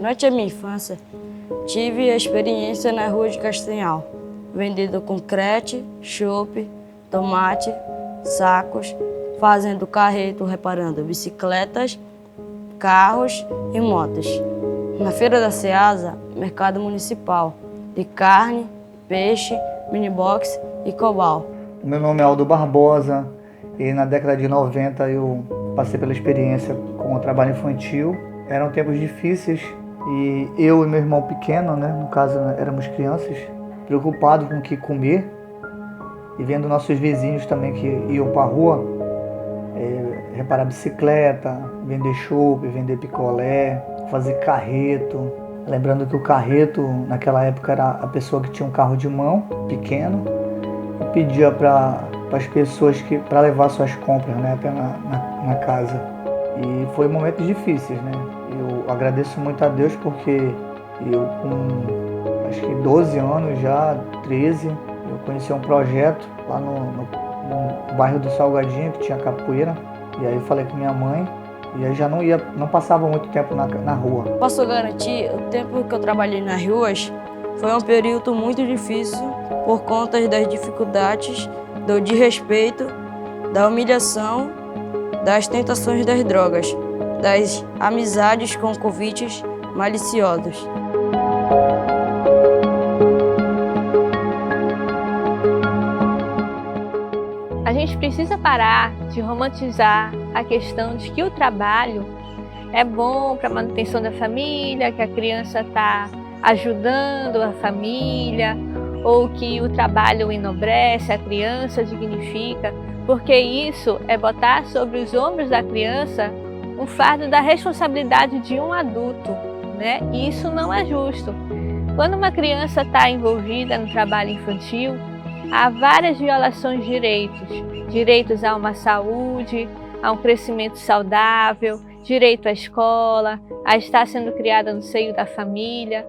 Durante a minha infância, tive a experiência na rua de Castanhal, vendendo concrete, chope, tomate, sacos, fazendo carreto, reparando bicicletas, carros e motos. Na Feira da Ceasa, mercado municipal, de carne, peixe, minibox e cobal. Meu nome é Aldo Barbosa e na década de 90 eu passei pela experiência com o trabalho infantil. Eram tempos difíceis e eu e meu irmão pequeno, no caso éramos crianças, preocupados com o que comer e vendo nossos vizinhos também que iam para a rua, reparar bicicleta, vender chope, vender picolé, fazer carreto. Lembrando que o carreto naquela época era a pessoa que tinha um carro de mão pequeno e pedia para as pessoas para levar suas compras até na casa. E foi momentos difíceis, Eu agradeço muito a Deus porque eu com acho que 12 anos já, 13, eu conheci um projeto lá no bairro do Salgadinho, que tinha capoeira. E aí eu falei com minha mãe e aí já não passava muito tempo na rua. Posso garantir, o tempo que eu trabalhei nas ruas foi um período muito difícil por conta das dificuldades, do desrespeito, da humilhação, das tentações das drogas, das amizades com convites maliciosos. A gente precisa parar de romantizar a questão de que o trabalho é bom para a manutenção da família, que a criança está ajudando a família, ou que o trabalho enobrece, a criança dignifica, porque isso é botar sobre os ombros da criança um fardo da responsabilidade de um adulto, E isso não é justo. Quando uma criança está envolvida no trabalho infantil, há várias violações de direitos a uma saúde, a um crescimento saudável, direito à escola, a estar sendo criada no seio da família.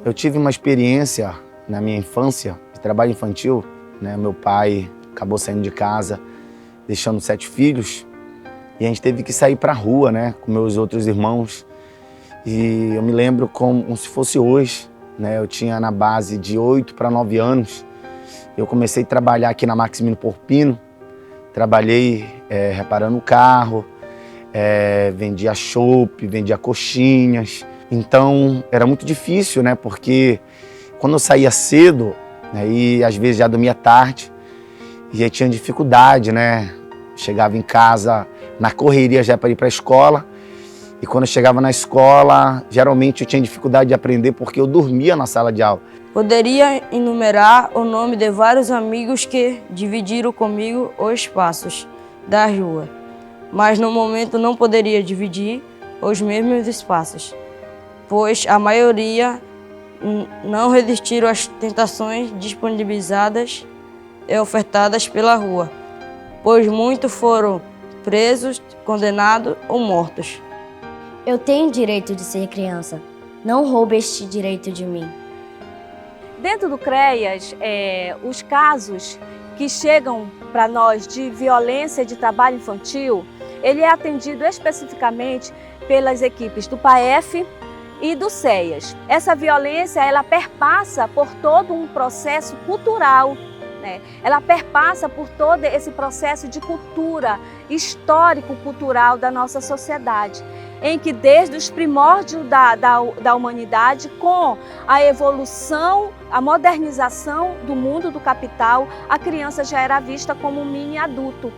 Eu tive uma experiência na minha infância de trabalho infantil. Meu pai acabou saindo de casa, deixando 7 filhos, e a gente teve que sair para a rua, com meus outros irmãos. E eu me lembro como se fosse hoje, eu tinha na base de 8 para 9 anos. Eu comecei a trabalhar aqui na Maximino Porpino, trabalhei reparando o carro, vendia chope, vendia coxinhas. Então era muito difícil, porque quando eu saía cedo, e às vezes já dormia tarde, e aí tinha dificuldade, Chegava em casa na correria já para ir para a escola. E quando eu chegava na escola, geralmente eu tinha dificuldade de aprender porque eu dormia na sala de aula. Poderia enumerar o nome de vários amigos que dividiram comigo os espaços da rua, mas no momento não poderia dividir os mesmos espaços, pois a maioria não resistiram às tentações disponibilizadas e ofertadas pela rua, pois muitos foram presos, condenados ou mortos. Eu tenho direito de ser criança. Não roube este direito de mim. Dentro do CREAS, os casos que chegam para nós de violência de trabalho infantil, ele é atendido especificamente pelas equipes do PAEF e do CEAS. Essa violência, ela perpassa por todo um processo cultural, Ela perpassa por todo esse processo de cultura, histórico-cultural da nossa sociedade, em que desde os primórdios da humanidade, com a evolução, a modernização do mundo do capital, a criança já era vista como um mini adulto,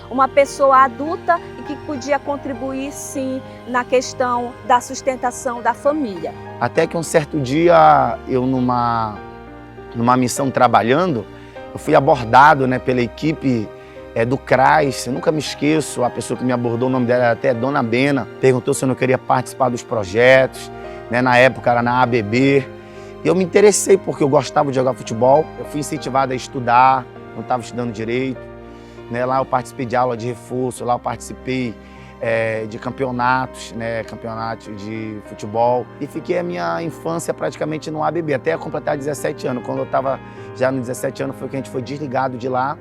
Uma pessoa adulta e que podia contribuir, sim, na questão da sustentação da família. Até que um certo dia, eu numa missão trabalhando, eu fui abordado pela equipe do CRAS. Eu nunca me esqueço, a pessoa que me abordou, o nome dela era até Dona Bena, perguntou se eu não queria participar dos projetos, na época era na ABB. E eu me interessei porque eu gostava de jogar futebol, eu fui incentivado a estudar, não estava estudando direito. Lá eu participei de aula de reforço, lá eu participei de campeonatos, campeonato de futebol. E fiquei a minha infância praticamente no ABB, até completar 17 anos. Quando eu estava já nos 17 anos foi que a gente foi desligado de lá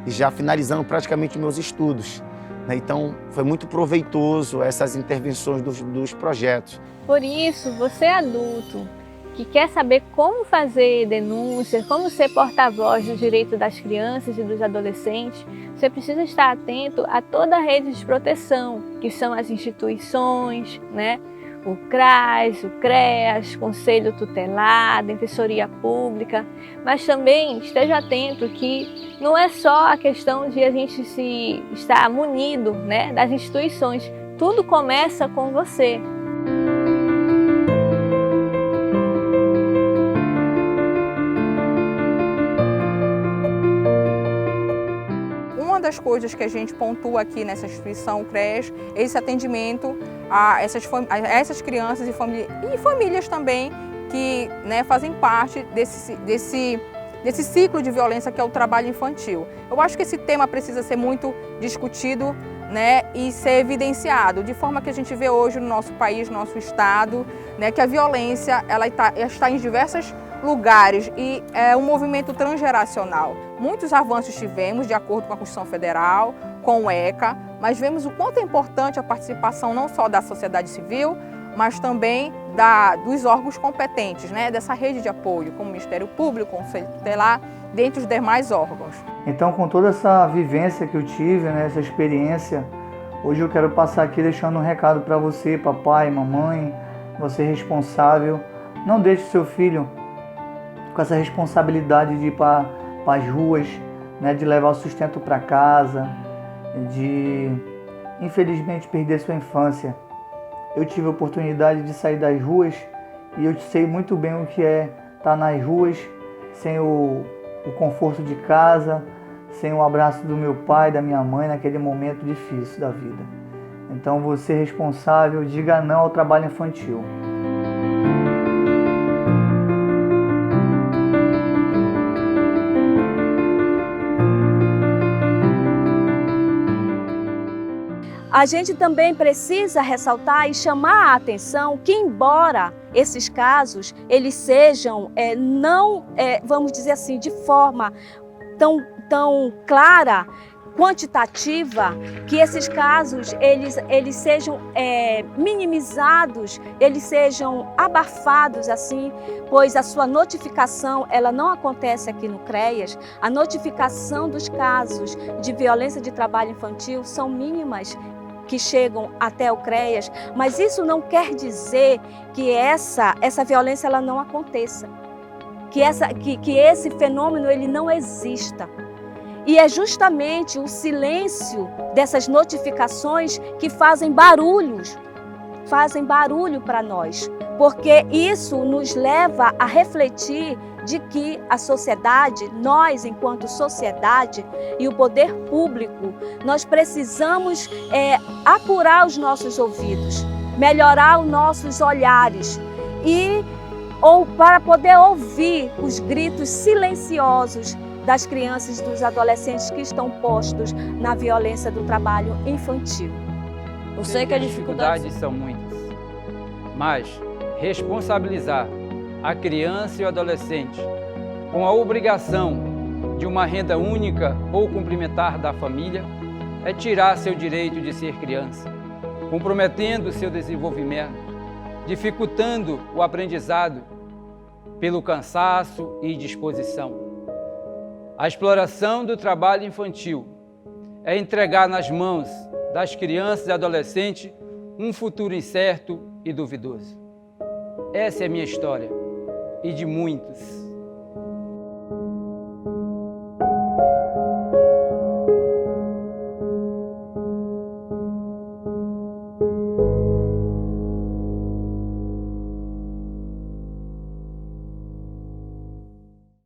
e já finalizando praticamente meus estudos, né? Então, foi muito proveitoso essas intervenções dos projetos. Por isso, você adulto que quer saber como fazer denúncia, como ser porta-voz dos direitos das crianças e dos adolescentes, você precisa estar atento a toda a rede de proteção, que são as instituições, né? O CRAS, o CREAS, Conselho Tutelar, Defensoria Pública, mas também esteja atento que não é só a questão de a gente se estar munido, né, das instituições, tudo começa com você. Uma das coisas que a gente pontua aqui nessa instituição, o CREAS, é esse atendimento a essas crianças e famílias também que, né, fazem parte desse ciclo de violência que é o trabalho infantil. Eu acho que esse tema precisa ser muito discutido, né, e ser evidenciado, de forma que a gente vê hoje no nosso país, no nosso estado, né, que a violência ela está em diversos lugares e é um movimento transgeracional. Muitos avanços tivemos de acordo com a Constituição Federal, com o ECA, mas vemos o quanto é importante a participação não só da sociedade civil, mas também dos órgãos competentes, né, dessa rede de apoio, como o Ministério Público, o Conselho Tutelar, dentre os demais órgãos. Então, com toda essa vivência que eu tive, né, essa experiência, hoje eu quero passar aqui deixando um recado para você, papai, mamãe, você responsável. Não deixe seu filho com essa responsabilidade de ir para as ruas, né, de levar o sustento para casa, de, infelizmente, perder sua infância. Eu tive a oportunidade de sair das ruas e eu sei muito bem o que é estar nas ruas sem o conforto de casa, sem o abraço do meu pai, da minha mãe, naquele momento difícil da vida. Então, você responsável, diga não ao trabalho infantil. A gente também precisa ressaltar e chamar a atenção que, embora esses casos eles sejam vamos dizer assim, de forma tão clara, quantitativa, que esses casos eles sejam minimizados, eles sejam abafados assim, pois a sua notificação ela não acontece aqui no CREAS. A notificação dos casos de violência de trabalho infantil são mínimas, que chegam até o CREAS, mas isso não quer dizer que essa violência ela não aconteça, que esse fenômeno ele não exista. E é justamente o silêncio dessas notificações que fazem barulho para nós, porque isso nos leva a refletir de que a sociedade, nós enquanto sociedade e o poder público, nós precisamos apurar os nossos ouvidos, melhorar os nossos olhares para poder ouvir os gritos silenciosos das crianças e dos adolescentes que estão postos na violência do trabalho infantil. Eu sei que as dificuldades são muitas, mas responsabilizar a criança e o adolescente com a obrigação de uma renda única ou complementar da família é tirar seu direito de ser criança, comprometendo seu desenvolvimento, dificultando o aprendizado pelo cansaço e disposição. A exploração do trabalho infantil é entregar nas mãos das crianças e adolescentes um futuro incerto e duvidoso. Essa é a minha história e de muitos.